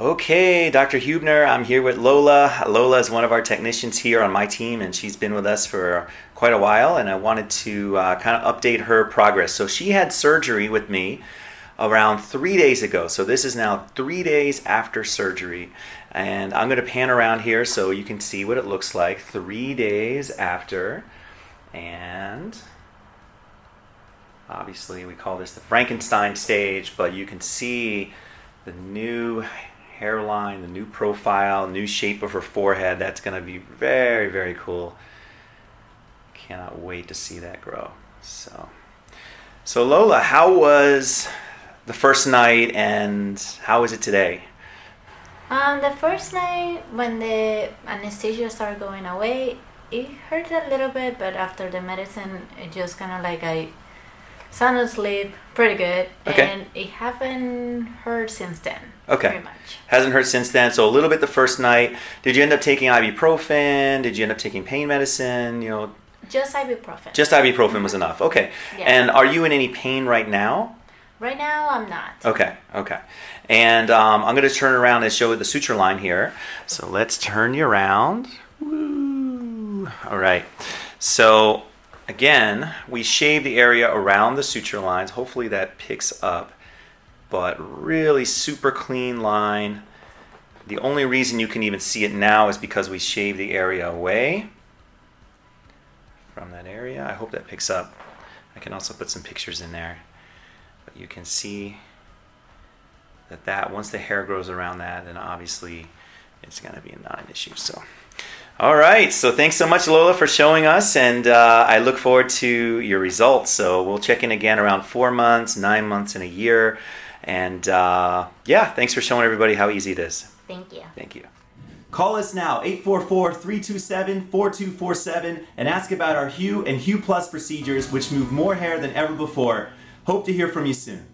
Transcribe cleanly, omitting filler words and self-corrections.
Okay, Dr. Huebner, I'm here with Lola. Lola is one of our technicians here on my team, and she's been with us for quite a while, and I wanted to kind of update her progress. So she had surgery with me around 3 days ago. So this is now 3 days after surgery, and I'm going to pan around here so you can see what it looks like 3 days after. And obviously we call this the Frankenstein stage, but you can see the new hairline, the new profile, new shape of her forehead. That's going to be very, very cool. Cannot wait to see that grow. So Lola, how was the first night and how is it today? The first night when the anesthesia started going away, it hurt a little bit, but after the medicine, it just kind of like I sound asleep pretty good, Okay. and it haven't hurt since then. Okay. Pretty much. Hasn't hurt since then. So a little bit the first night. Did you end up taking ibuprofen? Did you end up taking pain medicine? Just ibuprofen. Just ibuprofen was enough. Okay. Yeah. And are you in any pain right now? Right now, I'm not. Okay. And I'm going to turn around and show the suture line here. So let's turn you around. Woo. All right. So again, we shave the area around the suture lines. Hopefully that picks up. But really super clean line. The only reason you can even see it now is because we shaved the area away from that area. I hope that picks up. I can also put some pictures in there. But you can see that once the hair grows around that, then obviously it's going to be not an issue. So, all right. So thanks so much, Lola, for showing us, and I look forward to your results. So we'll check in again around 4 months, 9 months, and a year. And yeah, thanks for showing everybody how easy it is. Thank you. Thank you. Call us now, 844-327-4247, and ask about our Hue and Hue Plus procedures, which move more hair than ever before. Hope to hear from you soon.